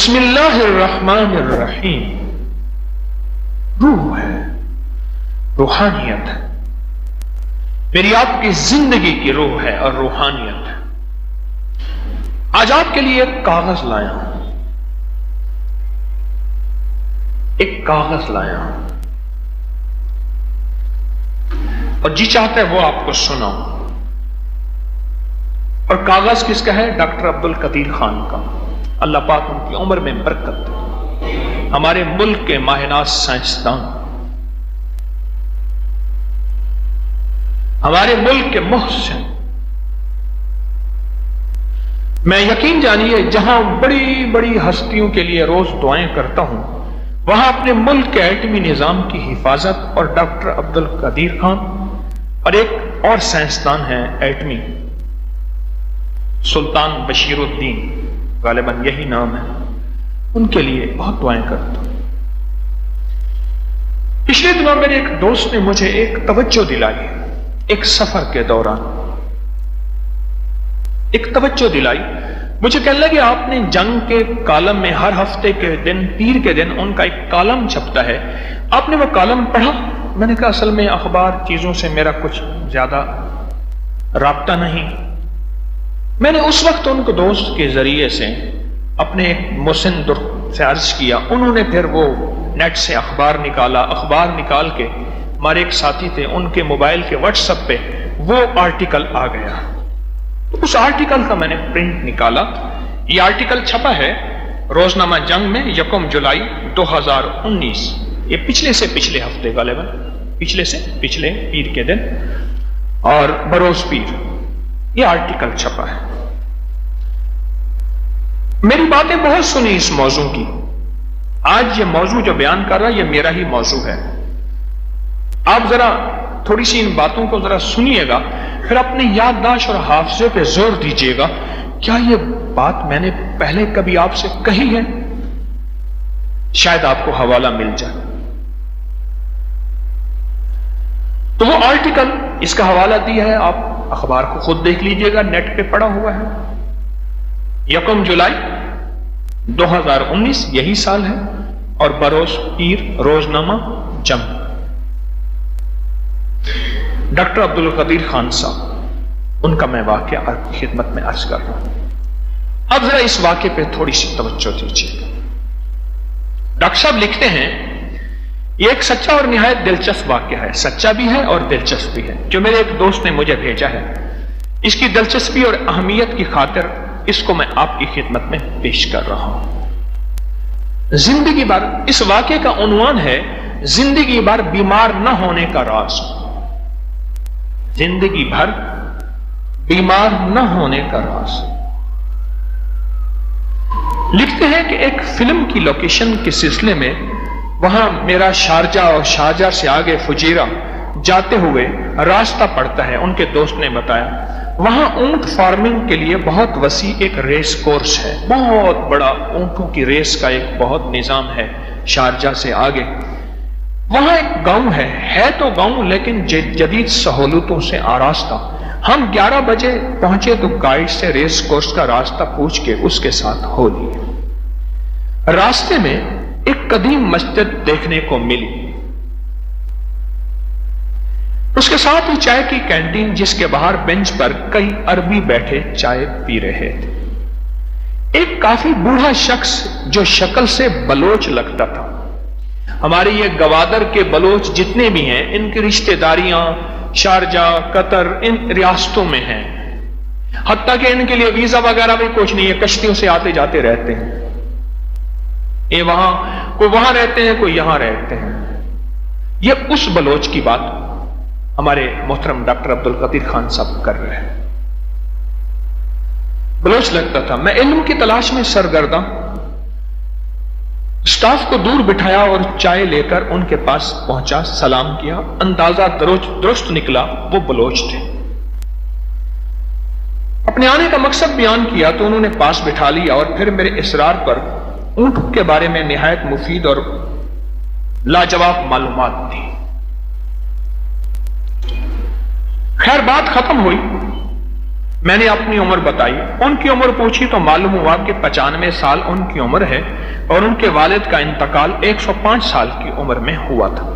بسم اللہ الرحمن الرحیم. روح ہے، روحانیت ہے، میری آپ کی زندگی کی روح ہے اور روحانیت ہے. آج آپ کے لیے ایک کاغذ لایا ہوں، ایک کاغذ لایا ہوں اور جی چاہتا ہے وہ آپ کو سناؤں. اور کاغذ کس کا ہے؟ ڈاکٹر عبد القدیر خان کا. اللہ پاک ان کی عمر میں برکت دے. ہمارے ملک کے ماہ ناز سائنسدان، ہمارے ملک کے محسن. میں یقین جانیے جہاں بڑی بڑی ہستیوں کے لیے روز دعائیں کرتا ہوں، وہاں اپنے ملک کے ایٹمی نظام کی حفاظت اور ڈاکٹر عبد القدیر خان اور ایک اور سائنسدان ہیں ایٹمی، سلطان بشیر الدین، غالباً یہی نام ہے، ان کے لیے بہت دعائیں کرتا ہوں. پچھلے دنوں میرے ایک دوست نے مجھے ایک توجہ دلائی، ایک سفر کے دوران ایک توجہ دلائی. مجھے کہنے لگے آپ نے جنگ کے کالم میں ہر ہفتے کے دن، پیر کے دن ان کا ایک کالم چھپتا ہے، آپ نے وہ کالم پڑھا؟ میں نے کہا اصل میں اخبار چیزوں سے میرا کچھ زیادہ رابطہ نہیں. میں نے اس وقت ان کو دوست کے ذریعے سے اپنے ایک مسن سے عرض کیا. انہوں نے پھر وہ نیٹ سے اخبار نکالا، اخبار نکال کے ہمارے ایک ساتھی تھے ان کے موبائل کے واٹس ایپ پہ وہ آرٹیکل آ گیا. اس آرٹیکل کا میں نے پرنٹ نکالا. یہ آرٹیکل چھپا ہے روزنامہ جنگ میں 1 جولائی 2019. یہ پچھلے سے پچھلے ہفتے، غالباً پچھلے سے پچھلے پیر کے دن اور بروز پیر یہ آرٹیکل چھپا ہے. میری باتیں بہت سنی اس موضوع کی. آج یہ موضوع جو بیان کر رہا یہ میرا ہی موضوع ہے. آپ ذرا تھوڑی سی ان باتوں کو ذرا سنیے گا، پھر اپنی یادداشت اور حافظے پہ زور دیجیے گا. کیا یہ بات میں نے پہلے کبھی آپ سے کہی ہے؟ شاید آپ کو حوالہ مل جائے. تو وہ آرٹیکل، اس کا حوالہ دیا ہے، آپ اخبار کو خود دیکھ لیجئے گا، نیٹ پہ پڑا ہوا ہے. 1 جولائی 2019 یہی سال ہے اور بروز پیر روزنامہ جنگ. ڈاکٹر عبد القدیر خان صاحب، ان کا میں واقعہ آپ کی خدمت میں عرض کر رہا ہوں. اب ذرا اس واقعے پہ تھوڑی سی توجہ دیجیے. ڈاکٹر صاحب لکھتے ہیں یہ ایک سچا اور نہایت دلچسپ واقعہ ہے. سچا بھی ہے اور دلچسپ بھی ہے، جو میرے ایک دوست نے مجھے بھیجا ہے. اس کی دلچسپی اور اہمیت کی خاطر اس کو میں آپ کی خدمت میں پیش کر رہا ہوں. زندگی بھر، اس واقعے کا عنوان ہے زندگی بھر بیمار نہ ہونے کا راز. زندگی بھر بیمار نہ ہونے کا راز. لکھتے ہیں کہ ایک فلم کی لوکیشن کے سلسلے میں وہاں میرا شارجہ اور شارجہ سے آگے فجیرہ جاتے ہوئے راستہ پڑتا ہے. ان کے دوست نے بتایا وہاں اونٹ فارمنگ کے لیے بہت وسیع ایک ریس کورس ہے، بہت بڑا اونٹوں کی ریس کا ایک بہت نظام ہے. شارجہ سے آگے وہاں ایک گاؤں ہے تو گاؤں لیکن جدید سہولتوں سے آراستہ. ہم 11 بجے پہنچے تو گائیڈ سے ریس کورس کا راستہ پوچھ کے اس کے ساتھ ہو لیے. راستے میں ایک قدیم مسجد دیکھنے کو ملی، اس کے ساتھ ہی چائے کی کینٹین جس کے باہر بینچ پر کئی عربی بیٹھے چائے پی رہے تھے. ایک کافی بوڑھا شخص جو شکل سے بلوچ لگتا تھا. ہمارے یہ گوادر کے بلوچ جتنے بھی ہیں ان کی رشتہ داریاں شارجہ، قطر، ان ریاستوں میں ہیں، حتیٰ کہ ان کے لیے ویزا وغیرہ بھی کچھ نہیں ہے، کشتیوں سے آتے جاتے رہتے ہیں. یہ وہاں کوئی وہاں رہتے ہیں، کوئی یہاں رہتے ہیں. یہ اس بلوچ کی بات ہمارے محترم ڈاکٹر عبد القدیر خان صاحب کر رہے ہیں. بلوچ لگتا تھا. میں علم کی تلاش میں سرگرداں، سٹاف کو دور بٹھایا اور چائے لے کر ان کے پاس پہنچا، سلام کیا. اندازہ درست نکلا وہ بلوچ تھے. اپنے آنے کا مقصد بیان کیا تو انہوں نے پاس بٹھا لیا اور پھر میرے اصرار پر اونٹ کے بارے میں نہایت مفید اور لاجواب معلومات دی. خیر بات ختم ہوئی. میں نے اپنی عمر بتائی، ان کی عمر پوچھی تو معلوم ہوا کہ 95 سال ان کی عمر ہے اور ان کے والد کا انتقال 105 سال کی عمر میں ہوا تھا۔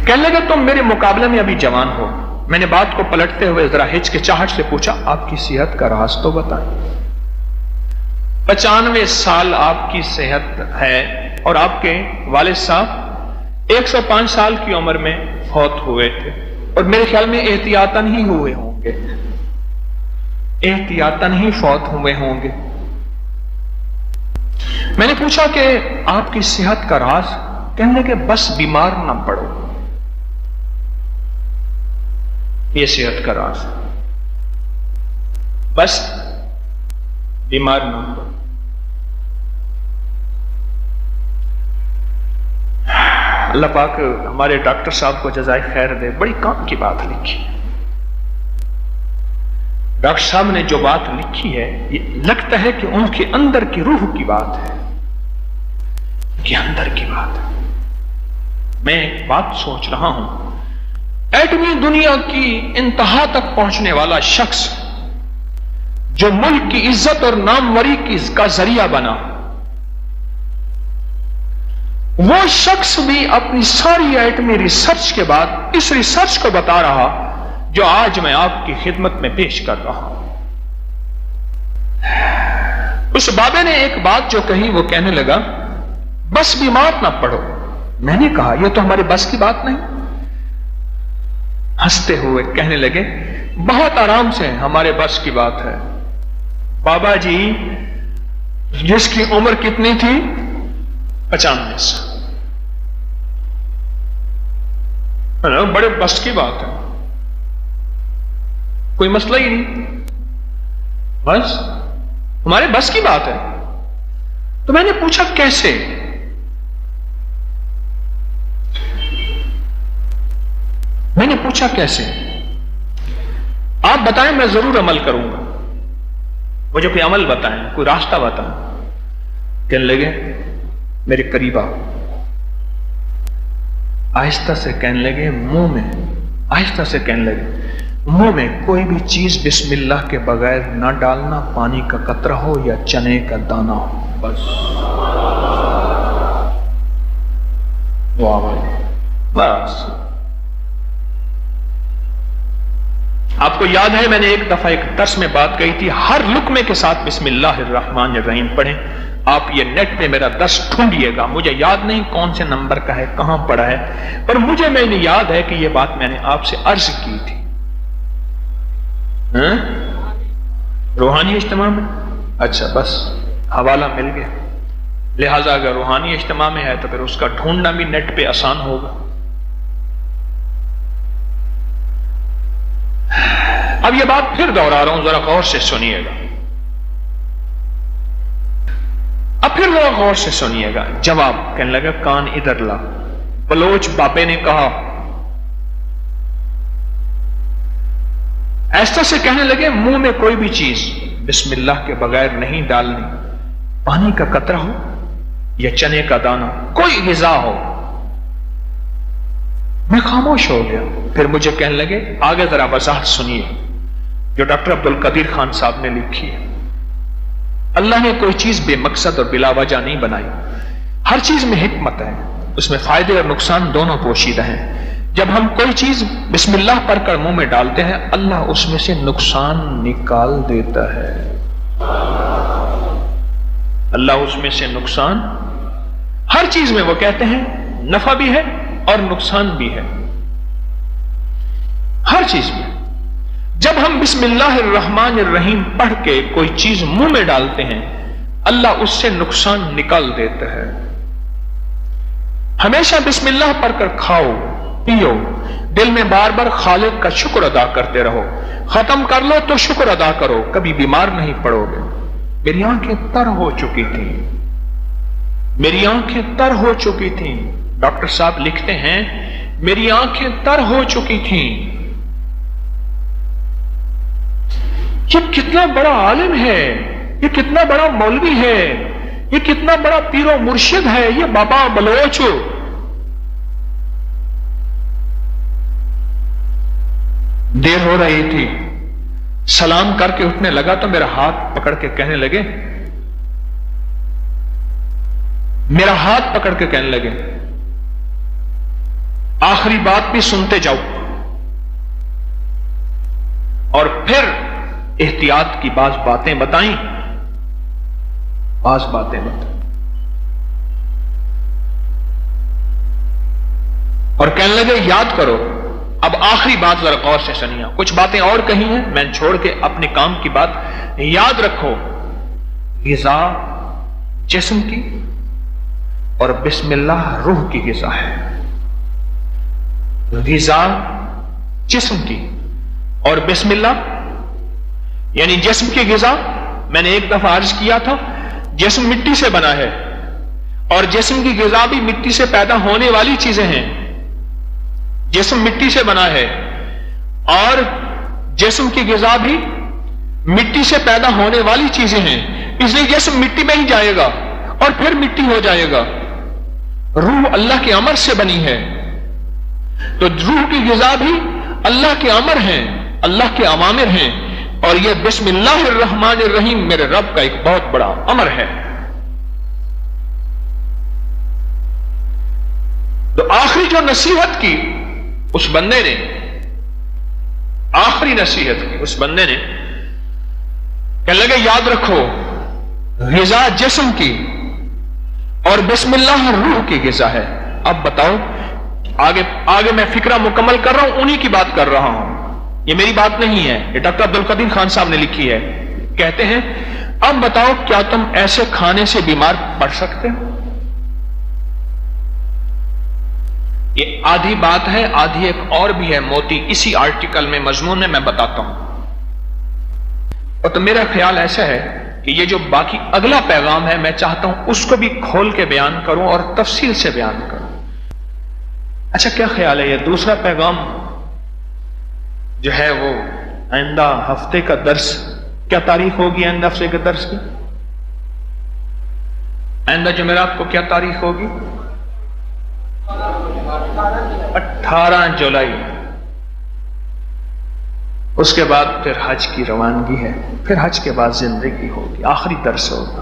کہنے لگے تم میرے مقابلے میں ابھی جوان ہو۔ میں نے بات کو پلٹتے ہوئے ذرا ہچکچاہٹ سے پوچھا آپ کی صحت کا راز تو بتائیں۔ 95 سال آپ کی صحت ہے اور آپ کے والد صاحب 105 سال کی عمر میں فوت ہوئے تھے، اور میرے خیال میں احتیاطاً ہی ہوئے ہوں گے، احتیاطاً ہی فوت ہوئے ہوں گے۔ میں نے پوچھا کہ آپ کی صحت کا راز؟ کہنے لگے بس بیمار نہ پڑو، یہ صحت کا راز، بس بیمار نہ پڑو۔ اللہ پاک ہمارے ڈاکٹر صاحب کو جزائے خیر دے، بڑی کام کی بات لکھی۔ ڈاکٹر صاحب نے جو بات لکھی ہے یہ لگتا ہے کہ ان کے اندر کی روح کی بات ہے، ان کے اندر کی بات ہے۔ میں ایک بات سوچ رہا ہوں، ایٹمی دنیا کی انتہا تک پہنچنے والا شخص جو ملک کی عزت اور ناموری کا ذریعہ بنا، وہ شخص بھی اپنی ساری ایٹمی ریسرچ کے بعد اس ریسرچ کو بتا رہا جو آج میں آپ کی خدمت میں پیش کر رہا ہوں۔ اس بابے نے ایک بات جو کہی وہ کہنے لگا بس بیمار نہ پڑو۔ میں نے کہا یہ تو ہمارے بس کی بات نہیں۔ ہنستے ہوئے کہنے لگے بہت آرام سے ہمارے بس کی بات ہے۔ بابا جی جس کی عمر کتنی تھی؟ 95 سال، بڑے بس کی بات ہے، کوئی مسئلہ ہی نہیں، بس ہمارے بس کی بات ہے۔ تو میں نے پوچھا کیسے؟ میں نے پوچھا کیسے؟ آپ بتائیں میں ضرور عمل کروں گا، مجھے کوئی عمل بتائیں، کوئی راستہ بتائیں۔ کہنے لگے میرے قریب آؤ۔ آہستہ سے کہنے لگے منہ میں، آہستہ سے کہنے لگے منہ میں کوئی بھی چیز بسم اللہ کے بغیر نہ ڈالنا، پانی کا قطرہ ہو یا چنے کا دانہ ہو، بس وہ آواز، بس۔ آپ کو یاد ہے میں نے ایک دفعہ ایک درس میں بات کہی تھی، ہر لقمے کے ساتھ بسم اللہ الرحمن الرحیم پڑھیں۔ آپ یہ نیٹ پہ میرا درس ڈھونڈیے گا، مجھے یاد نہیں کون سے نمبر کا ہے، کہاں پڑھا ہے، پر مجھے میں نے یاد ہے کہ یہ بات میں نے آپ سے عرض کی تھی۔ روحانی اجتماع میں؟ اچھا بس حوالہ مل گیا، لہذا اگر روحانی اجتماع میں ہے تو پھر اس کا ڈھونڈنا بھی نیٹ پہ آسان ہوگا۔ اب یہ بات پھر دوہرا رہا ہوں، ذرا غور سے سنیے گا، اب پھر ذرا غور سے سنیے گا۔ جواب کہنے لگا کان ادھر لا۔ بلوچ بابے نے کہا، ایسا سے کہنے لگے منہ میں کوئی بھی چیز بسم اللہ کے بغیر نہیں ڈالنی، پانی کا قطرہ ہو یا چنے کا دانہ، کوئی غذا ہو۔ میں خاموش ہو گیا، پھر مجھے کہنے لگے آگے ذرا وضاحت سنیے جو ڈاکٹر عبد القدیر خان صاحب نے لکھی ہے۔ اللہ نے کوئی چیز بے مقصد اور بلا وجہ نہیں بنائی، ہر چیز میں حکمت ہے، اس میں فائدے اور نقصان دونوں پوشیدہ ہیں۔ جب ہم کوئی چیز بسم اللہ پڑھ کر منہ میں ڈالتے ہیں اللہ اس میں سے نقصان نکال دیتا ہے، اللہ اس میں سے نقصان، ہر چیز میں وہ کہتے ہیں نفع بھی ہے اور نقصان بھی ہے، ہر چیز میں۔ جب ہم بسم اللہ الرحمن الرحیم پڑھ کے کوئی چیز منہ میں ڈالتے ہیں اللہ اس سے نقصان نکال دیتا ہے۔ ہمیشہ بسم اللہ پڑھ کر کھاؤ پیو، دل میں بار بار خالق کا شکر ادا کرتے رہو، ختم کر لو تو شکر ادا کرو، کبھی بیمار نہیں پڑو گے۔ میری آنکھیں تر ہو چکی تھیں، میری آنکھیں تر ہو چکی تھیں، ڈاکٹر صاحب لکھتے ہیں میری آنکھیں تر ہو چکی تھیں۔ یہ کتنا بڑا عالم ہے، یہ کتنا بڑا مولوی ہے، یہ کتنا بڑا پیر و مرشد ہے، یہ بابا بلوچ دیر ہو رہی تھی، سلام کر کے اٹھنے لگا تو میرا ہاتھ پکڑ کے کہنے لگے، میرا ہاتھ پکڑ کے کہنے لگے آخری بات بھی سنتے جاؤ، اور پھر احتیاط کی بعض باتیں بتائیں، بعض باتیں بتائیں، اور کہنے لگے یاد کرو، اب آخری بات ذرا غور سے سنیے، کچھ باتیں اور کہی ہیں میں چھوڑ کے اپنے کام کی بات، یاد رکھو غذا جسم کی اور بسم اللہ روح کی غذا ہے، غذا جسم کی اور بسم اللہ یعنی جسم کی غذا، میں نے ایک دفعہ عرض کیا تھا جسم مٹی سے بنا ہے اور جسم کی غذا بھی مٹی سے پیدا ہونے والی چیزیں ہیں، جسم مٹی سے بنا ہے اور جسم کی غذا بھی مٹی سے پیدا ہونے والی چیزیں ہیں، اس لیے جسم مٹی میں ہی جائے گا اور پھر مٹی ہو جائے گا، روح اللہ کے امر سے بنی ہے، تو روح کی غذا بھی اللہ کے امر ہیں، اللہ کے اوامر ہیں، اور یہ بسم اللہ الرحمن الرحیم میرے رب کا ایک بہت بڑا امر ہے۔ تو آخری جو نصیحت کی اس بندے نے، آخری نصیحت کی اس بندے نے، کہنے لگے یاد رکھو غذا جسم کی اور بسم اللہ روح کی غذا ہے۔ اب بتاؤ آگے میں فکرہ مکمل کر رہا ہوں، انہی کی بات کر رہا ہوں، یہ میری بات نہیں ہے، یہ ڈاکٹر عبدالقدیر خان صاحب نے لکھی ہے، کہتے ہیں اب بتاؤ کیا تم ایسے کھانے سے بیمار پڑ سکتے ہو؟ یہ آدھی بات ہے، آدھی ایک اور بھی ہے موتی اسی آرٹیکل میں مضمون میں بتاتا ہوں، اور تو میرا خیال ایسا ہے کہ یہ جو باقی اگلا پیغام ہے میں چاہتا ہوں اس کو بھی کھول کے بیان کروں اور تفصیل سے بیان کروں۔ اچھا کیا خیال ہے یہ دوسرا پیغام جو ہے وہ آئندہ ہفتے کا درس، کیا تاریخ ہوگی آئندہ ہفتے کے درس کی؟ آئندہ جمعرات کو کیا تاریخ ہوگی؟ 18 جولائی۔ اس کے بعد پھر حج کی روانگی ہے، پھر حج کے بعد زندگی ہوگی، آخری درس ہوگا۔